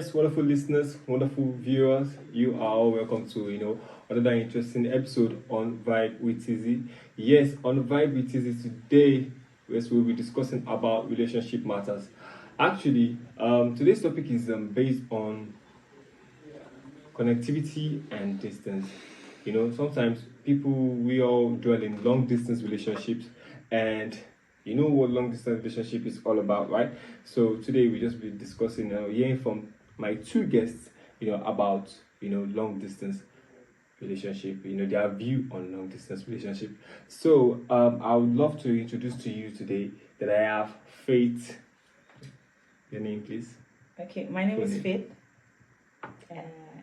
Yes, wonderful listeners, wonderful viewers, you are all welcome to another interesting episode on Vibewittheazy. Yes, on Vibewittheazy today, yes, we'll be discussing about relationship matters. Actually, today's topic is based on connectivity and distance. Sometimes we all dwell in long distance relationships, and you know what long distance relationship is all about, right? So today we just be discussing, hearing from my two guests, about long distance relationship, their view on long distance relationship. So I would love to introduce to you today that I have Faith. Your name, please. Okay, my name is Faith.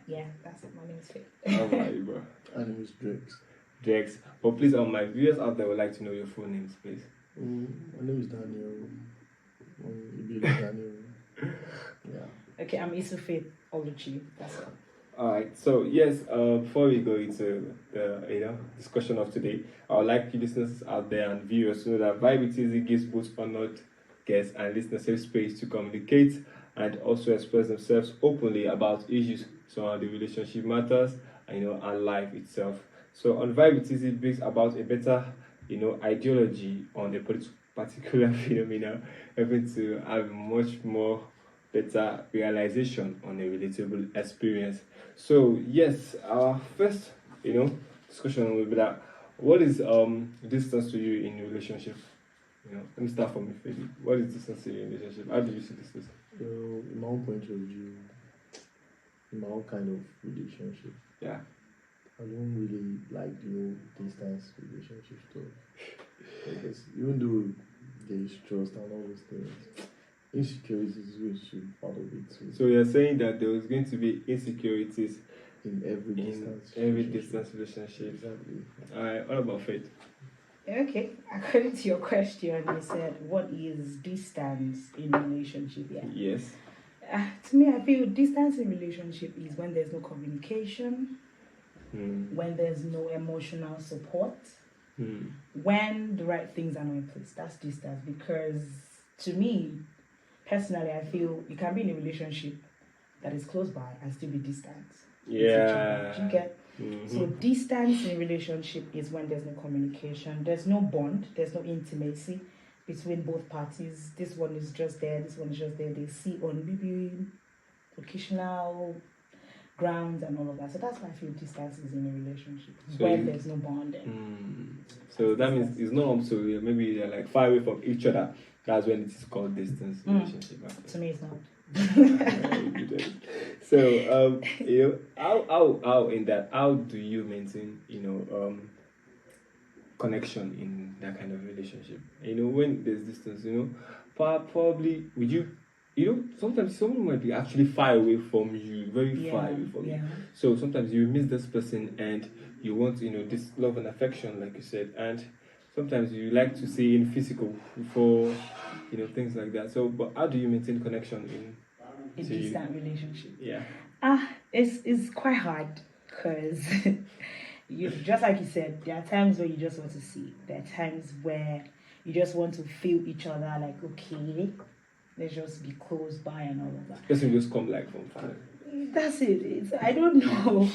Yeah, that's it. My name is Faith. How about you, bro? My name is Drex. Drex. But please, my viewers out there would like to know your full names, please. My name is Daniel. Daniel. Yeah. Okay, I'm Isu Faith Oluchi. That's it. Alright, so yes, before we go into the discussion of today, I would like you listeners out there and viewers to know that Vibewithteazy gives both honored guests and listeners safe space to communicate and also express themselves openly about issues surrounding relationship matters and life itself. So on Vibewithteazy it brings about a better ideology on a particular phenomena, helping to have much more better realization on a relatable experience. So yes, our first discussion will be that what is distance to you in a relationship? Let me start from you, Philip. What is distance to you in a relationship? How do you see distance? In my own point of view, in my own kind of relationship, Yeah. I don't really like distance relationships too. Because even though there is trust and all those things, insecurity is going to be part of it too. So you're saying that there is going to be insecurities in every distance relationship. Exactly. Alright, what about Faith? Okay, according to your question, you said, what is distance in a relationship? Yeah. Yes. To me, I feel distance in relationship is when there's no communication, when there's no emotional support, when the right things are not in place. That's distance. Because to me, personally, I feel you can be in a relationship that is close by and still be distant. Yeah. Do you get? So distance in relationship is when there's no communication, there's no bond, there's no intimacy between both parties. This one is just there, this one is just there. They see on maybe occasional grounds and all of that. So that's why I feel distance is in a relationship, so when there's no bonding. So that means it's not up to maybe they're like far away from each other. That's when it is called distance relationship. To me, it's not. So how in that, how do you maintain connection in that kind of relationship? When there's distance, probably would you sometimes someone might be actually far away from you, very far away from you. So sometimes you miss this person and you want this love and affection, like you said, and sometimes you like to see in physical for things like that. So, but how do you maintain connection in a distant relationship? Yeah. It's quite hard because you just like you said, there are times where you just want to see. There are times where you just want to feel each other. Like, okay, let's just be close by and all of that. Doesn't just come like from far. That's it. I don't know.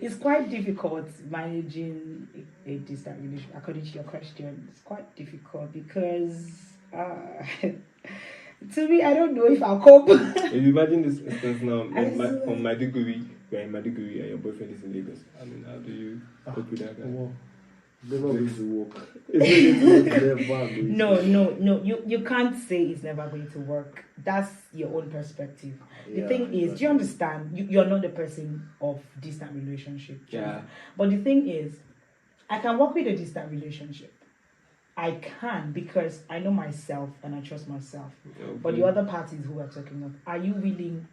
It's quite difficult managing a distant relationship. According to your question, it's quite difficult because to me, I don't know if I'll cope. If you imagine this instance now, from Maiduguri, you're in Maiduguri and your boyfriend is in Lagos. I mean, how do you cope with that guy? Well, never going to work. No. You can't say it's never going to work. That's your own perspective. The thing is, do you understand? You're not the person of distant relationship. Yeah. But the thing is, I can work with a distant relationship. I can because I know myself and I trust myself. Okay. But the other parties who are talking of, are you willing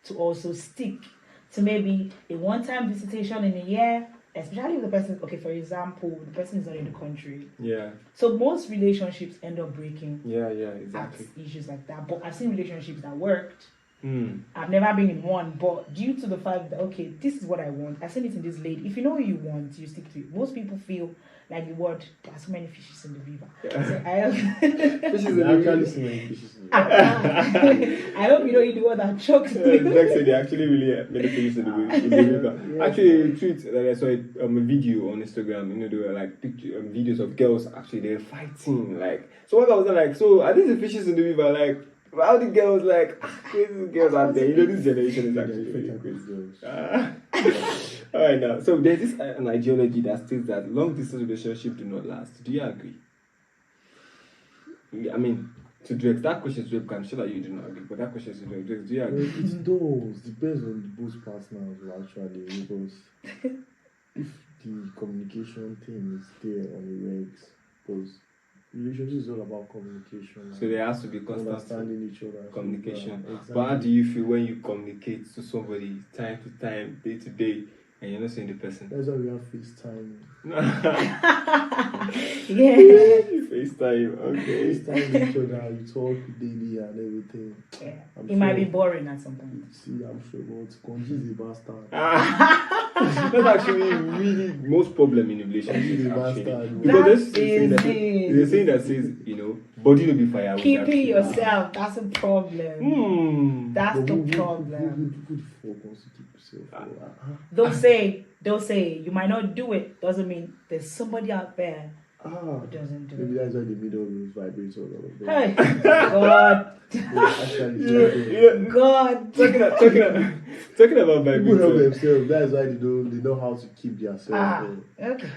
to also stick to maybe a one-time visitation in a year? Especially if the person, okay, for example, the person is not in the country. Yeah. So most relationships end up breaking. Yeah, exactly. Issues like that. But I've seen relationships that worked I've never been in one, but due to the fact that, okay, this is what I want, I seen it in this lady. If you know what you want, you stick to it. Most people feel like the word, there are so many fishes in the river. So Fishes in the actually so many fishes in the river. I hope you don't eat the one that chokes me. Drex said they actually really many fishes in the river. Yeah. Actually, a tweet that I saw a video on Instagram. You know, they were like videos of girls actually they're fighting. Like, so one guy was like, so are these the fishes in the river? Like, how the girls like crazy girls out there? You know, this generation is actually really crazy. Alright now, so there's this an ideology that states that long distance relationships do not last. Do you agree? I mean, to Drex, that question is Drex. I'm sure that you do not agree, but that question is Drex. Do you agree? It does. Depends on both partners actually, because if the communication thing is there on the regs, because relationship is all about communication. So there has to be constant understanding each other. communication. Exactly. But how do you feel when you communicate to somebody time to time, day to day, and you're not seeing the person? That's why we have FaceTime. Yeah. FaceTime, okay. FaceTime each other, you talk daily and everything. Yeah. I'm It might sure- be boring at some point. See, I'm sure, but Konji is a bastard. That's actually really most problem in a relationship. Actually. Bastard. Because That there's a saying that says, you know, body will be fire. Keeping yourself, that's a problem. That's But the who problem. the fuck wants to keep yourself? They'll say you might not do it, doesn't mean there's somebody out there who doesn't do Maybe it. that's why the middle rules vibrate all of them. Hey, God, Actually, God. Talking about people help vibrator. themselves. That's why they know how to keep themselves. Okay.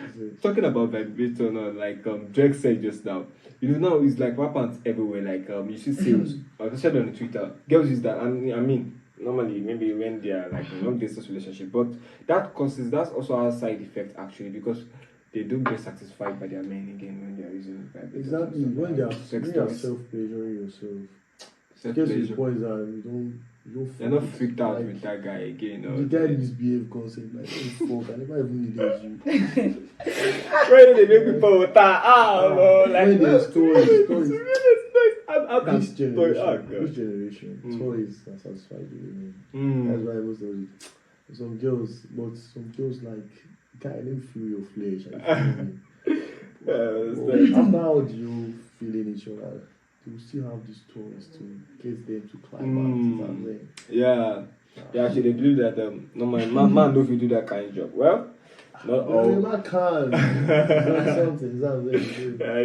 Talking about vibrator now, like Drex said just now. You know now it's like weapons everywhere. Like you see sales. Like I said on Twitter, girls use that. And I mean, normally maybe when they are like in long distance relationship, but that's also a side effect actually because they don't get satisfied by their men again when they are using vibrators. Exactly. When they are self-pleasuring yourself. Because the point is that you don't You're not freaked out with that guy again. The guy misbehaved constantly, like, oh fuck, I never even needed you. When they make people like when there's toys. How can This generation, toys are satisfied with women. That's why most of it. Some girls like, guy, let me feel your flesh. After how do you feel in each other? You still have these toys to get them to climb out. Yeah, actually they believe that no man don't if you do that kind of job. Well, not all. Man can. Something. I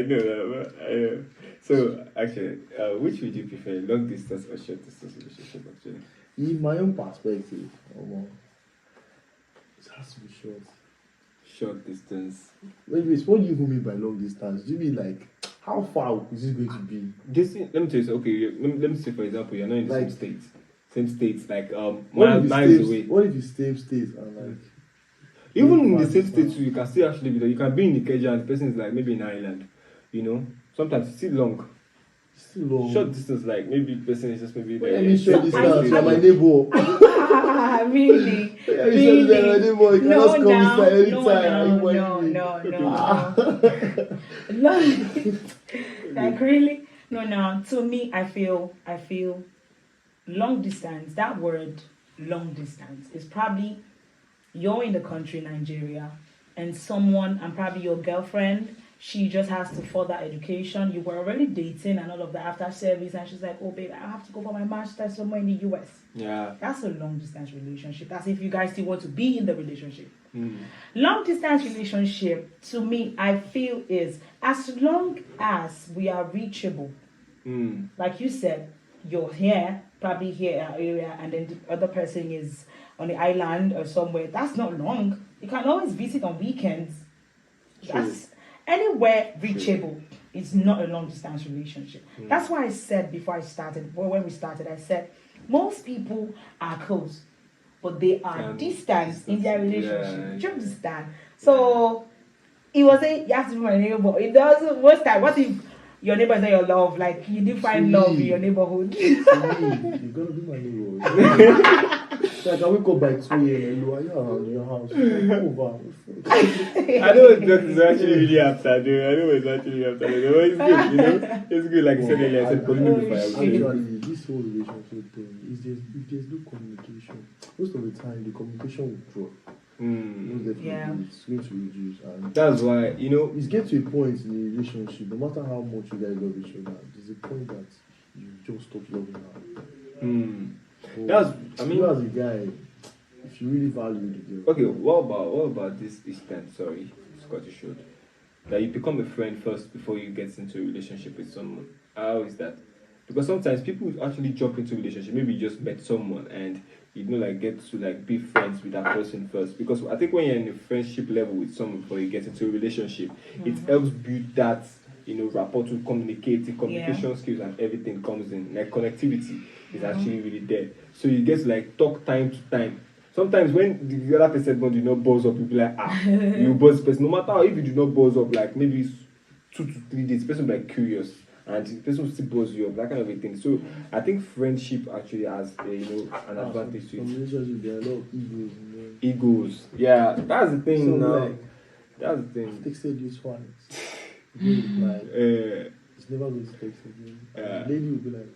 know that. But, so actually, which would you prefer, long distance or short distance relationship? Actually, in my own perspective, it has to be short. Short distance. Wait, what do you mean by long distance? Do you mean like how far is it going to be? Let me tell you. Okay, let me say for example, you're not in the like, same states, like miles away. What if you same states and like even in the same state too, you can still actually be there. You can be in the Ikeja and the person is like maybe in Ireland. You know, sometimes it's still long. Still long. Short distance, like maybe the person is just maybe there. I mean short distance. You're my neighbor. Really? Really? My neighbor. You can just come inside anytime. No. Like really? No. To me, I feel long distance. That word, long distance, is probably you're in the country, Nigeria, and someone, and probably your girlfriend, she just has to further education. You were already dating and all of that after service, and she's like, oh babe, I have to go for my master's somewhere in the US. Yeah. That's a long distance relationship. That's if you guys still want to be in the relationship. Long distance relationship, to me, I feel is as long as we are reachable. Like you said, you're here, probably here in our area, and then the other person is on the island or somewhere. That's not long. You can always visit on weekends. That's anywhere reachable. It's not a long distance relationship. That's why I said before I started, when we started, I said most people are close, but they are distant in their relationship. Yeah. Do you understand? So it was you have to be my neighbor. It doesn't. Most time, what if your neighbor is not your love? Like you didn't find love in your neighborhood. You're gonna be my neighbor. Like I wake up by 2 a.m. and are you around your house? Come over. I know what Drex is actually really after, dude. But it's good, you know. It's good, like I said earlier. I said polygamy fire. Actually, this this whole relationship thing is just if there's no communication, most of the time the communication will drop. Most definitely, Yeah. it's going to reduce, and That's why, it's get to a point in a relationship, no matter how much you guys love each other, there's a point that you just stop loving her. So, you as a guy, if you really value the girl. Okay, what about this time? Sorry, it's got you short. That you become a friend first before you get into a relationship with someone. How is that? Because sometimes people actually jump into a relationship. Maybe you just met someone and like get to like be friends with that person first. Because I think when you're in a friendship level with someone before you get into a relationship, it helps build that rapport to communicate. The communication skills and everything comes in. Like connectivity is actually really there. So you get to like talk time to time. Sometimes when the other person do not buzz up, you'll be like, you buzz the person. No matter how, if you do not buzz up, like maybe it's 2 to 3 days, the person will be like curious. And the person will still buzz you up, that kind of a thing. So I think friendship actually has an advantage to it. Some relationship, there are a lot of egos. Egos. Yeah, that's the thing So now. like, That's the I've thing. texted you twice. You don't reply. It's never going to text again. And the lady will be like,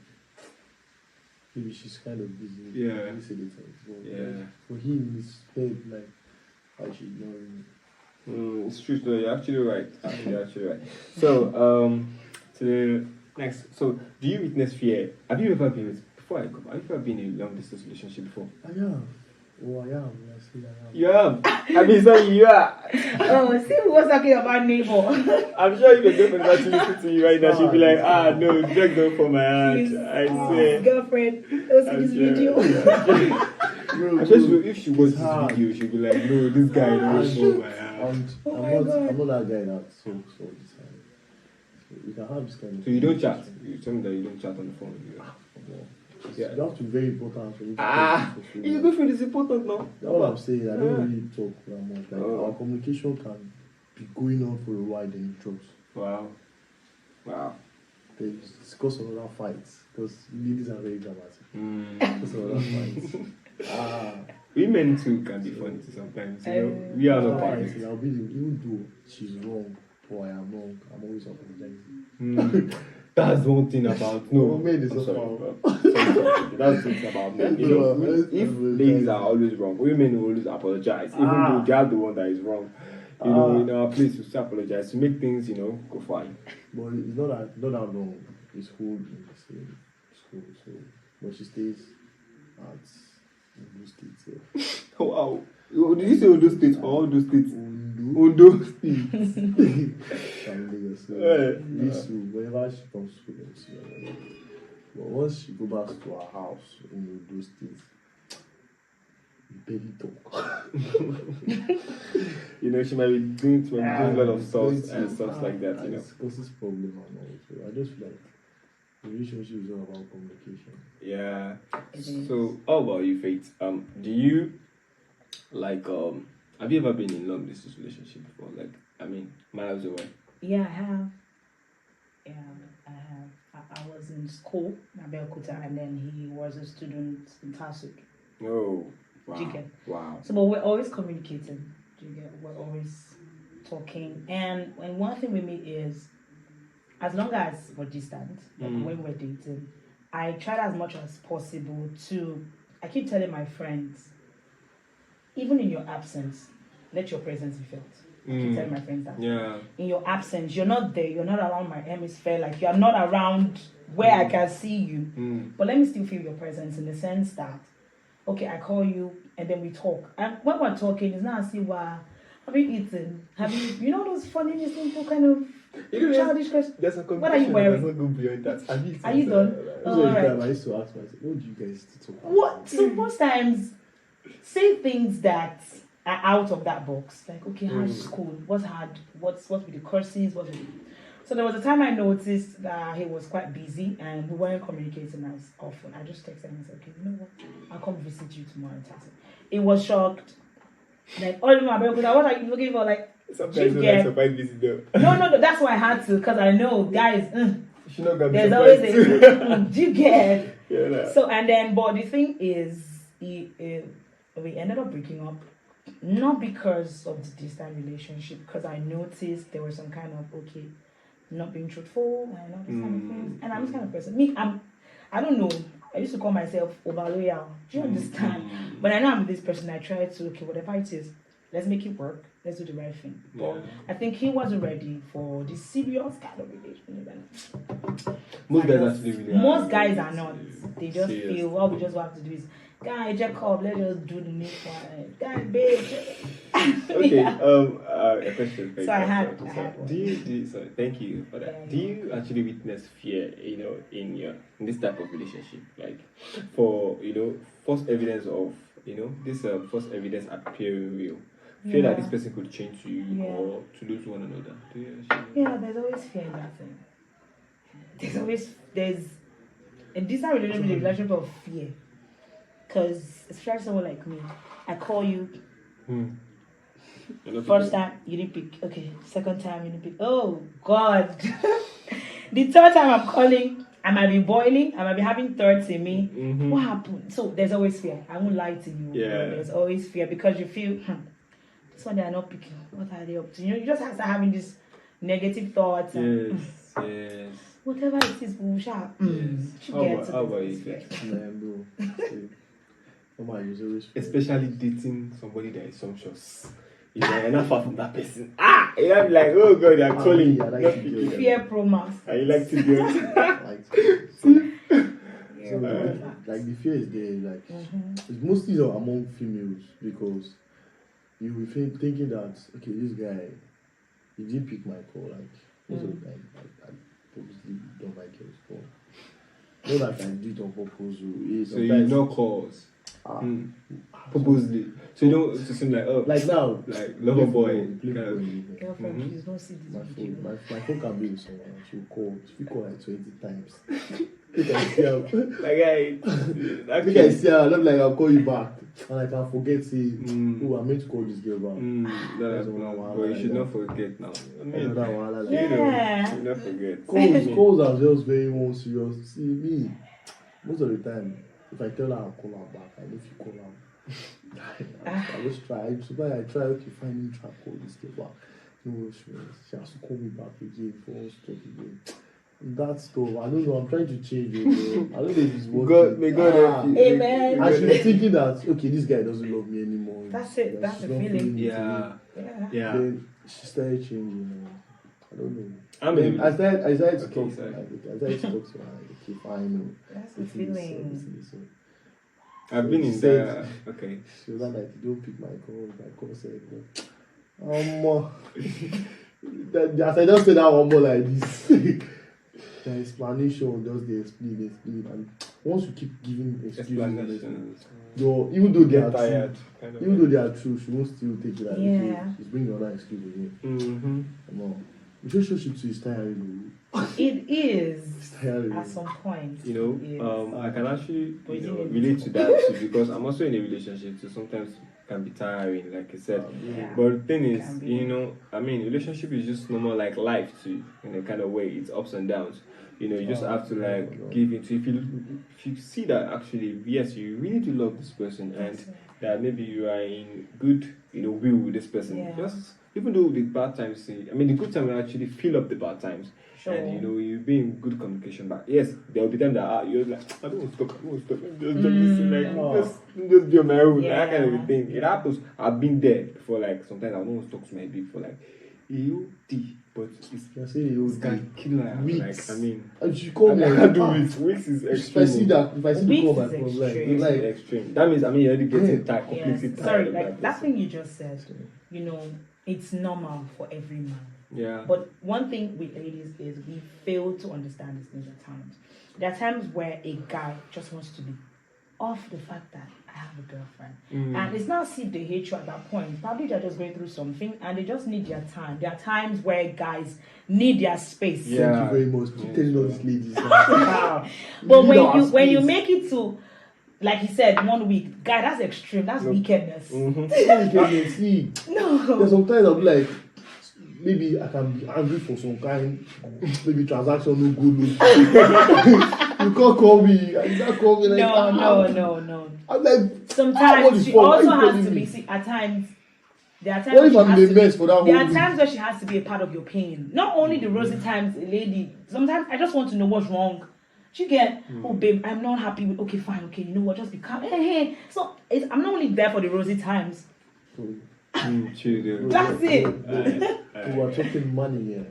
maybe she's kind of busy. Yeah. You say the text. But Yeah. for him, it's head like, I should ignore him. It's true, so you're actually right. You're actually right. So, to the next. So, do you witness fear? Have you ever been before I come? Have you ever been in a long distance relationship before? I have. Oh, I am. I say I am. You have. I mean, sorry, you are. Oh, see who was talking about neighbor. I'm sure if your girlfriend is actually listening to you right now, she'll be like, no, Drex don't for my heart. Please, I swear. girlfriend, don't see this video. I'm sure if she watches this video, she'll be like, no, this guy don't for my heart. I'm not that guy that talks all the time. So we can have this kind of. So you don't chat? You tell me that you don't chat on the phone. Yeah. That's very important for me. Your girlfriend is important now. That's what I'm saying. I don't really talk that much. Like our communication can be going on for a while, then it drops. Wow. Then it's cause of other fights. Because ladies are very dramatic. Cause of other fights. Women too can be funny sometimes. We are not perfect. I'll be even though she's wrong or I am wrong, I'm always apologizing. That's one thing about men is sorry. That's the thing about men. If ladies are always wrong, women will always apologize, even though they are the one that is wrong. In our place, we still apologize to make things, go fine. But it's not that wrong. It's school in the same school, so but she stays at Ondo State. Oh, wow. Did you say Ondo State or Ondo State? Ondo State. From Lagos. So whenever she comes to school, see her. But once she goes back to her house in Ondo State, we barely talk. She might be doing a lot of stuff and stuff like that. It causes problem and all. So I just feel like the relationship is all about communication. Yeah. So how about you, Faith? Do you have you ever been in long distance relationship before? Miles away. Yeah, I have. I was in school in Abeokuta, and then he was a student in Tasuk. Oh, wow. Do you get? Wow. So, but we're always communicating. Do you get? We're always talking. And one thing with me is, as long as we're distant, when we're dating, I try as much as possible to, I keep telling my friends, even in your absence, let your presence be felt. I keep telling my friends that. Yeah. In your absence, you're not there, you're not around my hemisphere, like you're not around where I can see you. But let me still feel your presence in the sense that, okay, I call you and then we talk. And when we're talking, it's not as if have you eaten? Have you those funny simple kind of childish questions? What are you wearing? Beyond that. Are you done? All right. I used to ask myself, what do you guys talk about? What? So most times, say things that are out of that box. Like, okay, how's school? What's hard? What's with the courses? So there was a time I noticed that he was quite busy and we weren't communicating as often. I just texted him and said, okay, you know what? I'll come visit you tomorrow and text him. He was shocked. Like, all my baby, what are you looking for? Like, sometimes you like surprise visit though. No, that's why I had to, because I know, guys, she not gonna there's always do you get? Yeah, nah. So, and then, but the thing is, we ended up breaking up, not because of the distant relationship, because I noticed there was some kind of, not being truthful and all this kind of things. And I'm this kind of person. I don't know. I used to call myself overloyal. Do you understand? But I know I'm with this person. I try to, okay, whatever it is, let's make it work. Let's do the right thing. But I think he wasn't ready for this serious kind of relationship. Most guys are not. They just feel what we just have to do is, guy, Jacob, let's just do the next one. Guy, babe. Okay. A question. So I had one. Sorry, thank you for that. Yeah, do you actually witness fear, in this type of relationship, like for first evidence of this first evidence appearing real? Fear that this person could change to you or to lose one another. Do you actually? Yeah, there's always fear in that thing. There's a decent relationship of fear. Because especially someone like me, I call you. First time you didn't pick. Okay, second time you didn't pick. Oh God! The third time I'm calling, I might be boiling. I might be having thoughts in me. What happened? So there's always fear. I won't lie to you. Yeah. There's always fear because you feel this one they are not picking. What are they up to? You just have to having this negative thoughts. And, Yes. Whatever it is, we shall. How about you? Especially dating somebody that is sumptuous. You're not far from that person. You're like, oh God, they're calling. Fear promise. And you like to do it. So, like the fear is there, like it's mostly among females because you will thinking that okay, this guy, he didn't pick my call. Like most of the time, I purposely don't like his call. Not that I do it on purpose. So you know calls. Purposely. So you don't just seem like now, like lover boy. Girlfriend, please don't see this my phone can be with someone. She'll call. She call like 20 times. I see her. I'm like, I'll call you back. And I can forget, I meant to call this girl back. But you should not forget now. You should not forget. Calls are just very more serious. See, me, most of the time, if I tell her I'll call her back, I know if you call her, I just try. So I try, okay, finally try to call this girl back. No, she has to call me back again for us to talk again. That's stuff. I don't know. I'm trying to change it. I don't know if it's working. May God help you. Amen. And she's thinking that okay, this guy doesn't love me anymore. That's it. That's the feeling. Yeah. Then she started changing. I don't know. I started to talk to her. I started to talk to her. Okay, fine. That's the feeling. I've been in there. Okay. She was like, "You don't pick my call." My call said, as I just said that one more like this. The explanation, just the explain, and once you keep giving explanations, even though they are tired, true, she won't still take it. Like, she's bringing another excuse again. Relationship too is tiring. It is. It's tiring. At some point. I can actually relate to that too because I'm also in a relationship, so sometimes it can be tiring, like I said. But the thing is, relationship is just normal, like life too, in a kind of way. It's ups and downs. You just have to give into. If you see that actually, yes, you really do love this person, and that maybe you are in good, will with this person. Just even though the bad times, the good time will actually fill up the bad times. Sure. And you be in good communication back. Yes, there will be times that you're like, I don't want to stop, just be on my own, that kind of a thing. It happens. I've been there before, sometimes I don't want to talk to my baby for EOD, but it's can kill her. Weeks. And she called me. I can't do it. Weeks is extreme. If I see that, if I see the call my phone, like extreme. That means you're already getting tired, completely tired. Sorry, that thing you just said, it's normal for every man. Yeah. But one thing with ladies is we fail to understand these things at times. There are times where a guy just wants to be off the fact that I have a girlfriend. And it's not as if they hate you at that point. Probably they're just going through something and they just need their time. There are times where guys need their space. Thank you very much. Keep telling all these ladies. But when you make it to, like he said, 1 week, guy, that's extreme. That's wickedness. See, no. There's sometimes I'll be like, maybe I can be angry for some kind, maybe transaction no good. You can't call me. You can't call me like No. I'm like, sometimes she also has to be. At times, there are times. What if I'm in a mess for that? There are times where she has to be a part of your pain. Not only the rosy times, lady. Sometimes I just want to know what's wrong. Do you get? Oh, babe, I'm not happy with. Okay, fine. Okay, you know what? Just be calm. Hey. So I'm not only there for the rosy times. True. That's it. We are talking money here.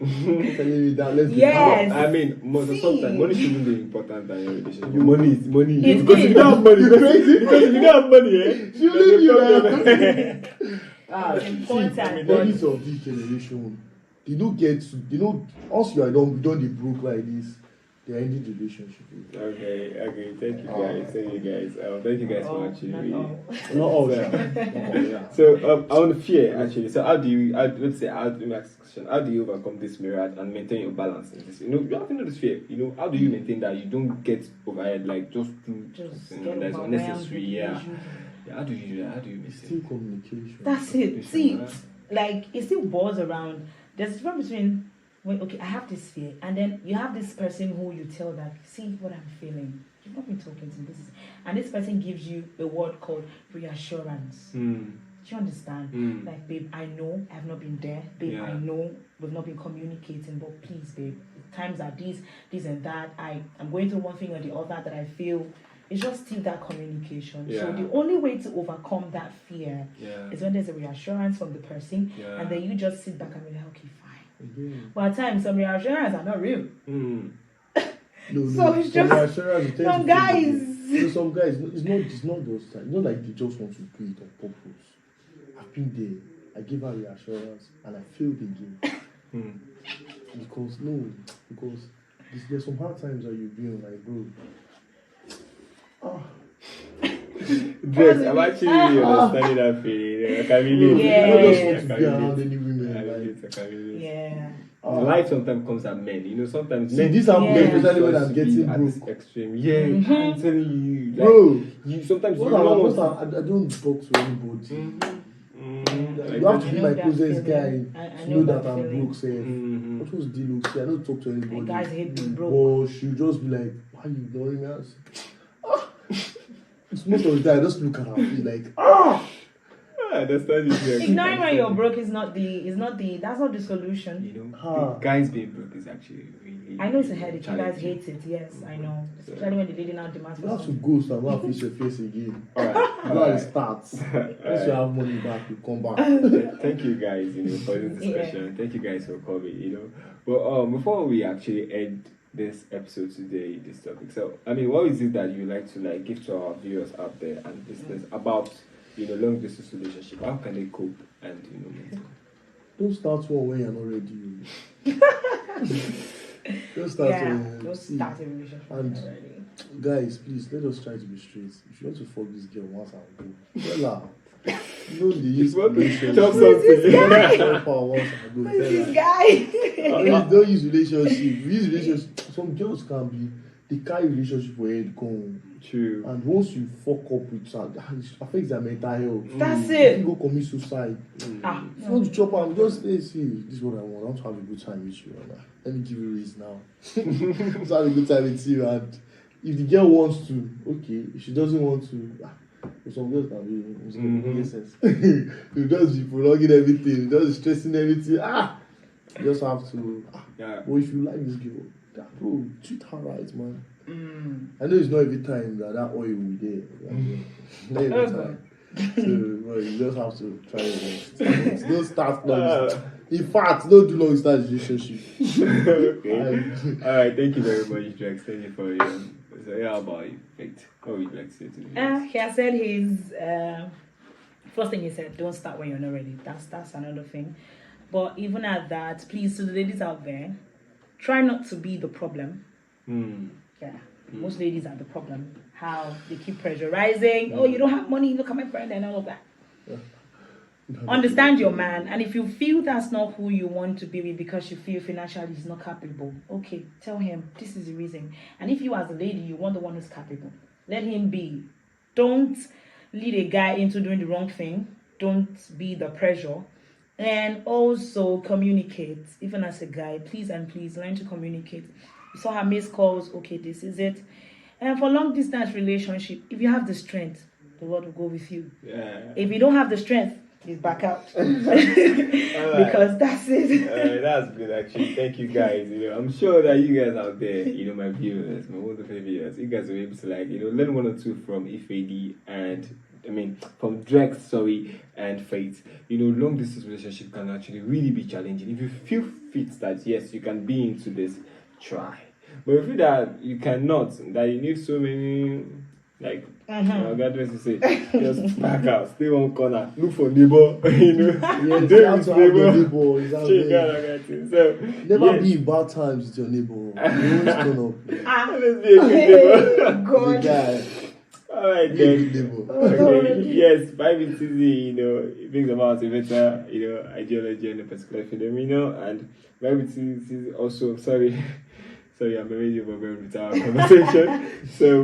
Telling you that. Let's Yes. I mean, sometimes money shouldn't be important than your relationship. You- Money is money. It Because if is. you don't have money, because if you don't have money, You leave you It's important. Ladies of this generation, they don't get to, once you are done the broke like this, they are ending the relationship. Okay. Thank you guys. Thank you guys for watching. Not all. So on fear actually. So how do you how do you overcome this mirage and maintain your balance in this? You have this fear. How do you maintain that you don't get overhead, like just do something that's unnecessary? Yeah. How do you do that? How do you maintain? Still communication. That's it. See, like it still boils around. There's a difference between I have this fear, and then you have this person who you tell that, see what I'm feeling. You've not been talking to me. And this person gives you a word called reassurance. Do you understand? Like, babe, I know I've not been there. Babe, I know we've not been communicating, but please, babe, times are this and that. I'm going through one thing or the other that I feel. It's just still that communication. So the only way to overcome that fear is when there's a reassurance from the person, and then you just sit back and be like, okay, fine. But at times some reassurance are not real. So it's just some guys. Some guys, it's not those times. It's not like they just want to do it on purpose. I've been there. I give her reassurance and I failed again. Because there's some hard times that you've been like, bro. Drex, I'm actually understanding that feeling. I can relate. I don't just want to be around any women. I can relate. Yeah. Life sometimes comes at men. Sometimes See, men. these are men, especially when I'm getting at this broke. extreme. Yeah, I'm telling you, Bro. You sometimes I don't talk to anybody. You have to be my closest guy to know that I'm broke. What was the deal? I don't talk to anybody. Guys hate being broke. But she'll just be like, why are you ignoring me? Most of the time, I just look at her and be like, I understand you. Ignoring when you're broke is not that's not the solution. Guys being broke is actually really. I know it's a headache. You guys hate it. Yes, I know. Especially when the lady now demands you for have to something. go, so I'm going to face your face again. Alright. It starts. Once you have money back, you come back. Thank you guys, for this discussion. Thank you guys for coming, But before we actually end this episode today, this topic. So, what is it that you like to give to our viewers out there and listeners about long distance relationship? How can they cope and maintain? Don't start one when you're not ready. Don't start start a relationship. And guys, please let us try to be straight. If you want to fuck this girl once and go, well, they use relationship. This guy. Don't use relationship. Use relationship. Some girls can be. They carry relationship for head gone. True. And once you fuck up with something, it affects their mental health. That's it. You go commit suicide. If you want to chop and just say, see, this is what I want. I want to have a good time with you. Let me give you a raise now. Let's have a good time with you. And if the girl wants to, okay. If she doesn't want to, some girls can be nonsense. You just be prolonging everything. You just stressing everything. You just have to. But if you like this girl, bro, treat her right, man. I know it's not every time that oil will be there. Not every time. So, well, you just have to try your best. Don't start long. In fact, don't do long distance relationship. Okay. Alright, thank you very much, Drex. Thank you for your. So, how about you? What would you like to say to me? He has said his first thing he said, don't start when you're not ready. That's another thing. But even at that, please, to the ladies out there, try not to be the problem. Most ladies are the problem. How they keep pressurizing. Oh, you don't have money. Look at my friend and all of that. Understand your man, and if you feel that's not who you want to be with because you feel financially he's not capable, okay, tell him this is the reason. And if you as a lady, you want the one who's capable, let him be. Don't lead a guy into doing the wrong thing. Don't be the pressure. And also communicate. Even as a guy, please learn to communicate. You saw her missed calls, okay, this is it. And for long distance relationship, if you have the strength, the Lord will go with you. If you don't have the strength, He's back out. Alright. Because that's it. That's good actually. Thank you guys. I'm sure that you guys out there, my viewers, my wonderful viewers, you guys will be able to learn one or two from Ifedi and from Drex, and Faith. Long distance relationship can actually really be challenging. If you feel fit that yes, you can be into this, try. But if you feel that you cannot, that you need so many God bless you say, just back out, stay one corner, look for neighbor, Yes, There you have is to have your neighbor. neighbor. Is out there. So Never yes. be in bad times with your neighbor. You always turn up. Let's be a good neighbor. God. The guy. Alright Be a then. good neighbor. Okay. Yes, Vibewithteazy, it brings about a better, ideology on a particular phenomenon, and Vibewithteazy also sorry, I'm already overwhelmed with our conversation.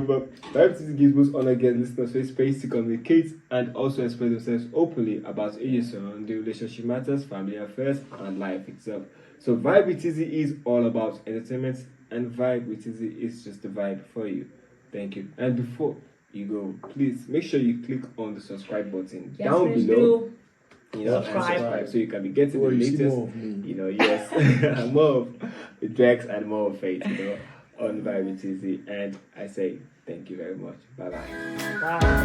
But Vibewithteazy gives both honor guest listeners space to communicate and also express themselves openly about issues on the relationship matters, family affairs, and life itself. So Vibewithteazy is all about entertainment, and Vibewithteazy is just the vibe for you. Thank you. And before you go, please make sure you click on the subscribe button down below. And subscribe so you can be getting the latest. More of me. Yes, more of Drex and more of Faith, on Vibewithteazy. And I say thank you very much. Bye bye. Wow.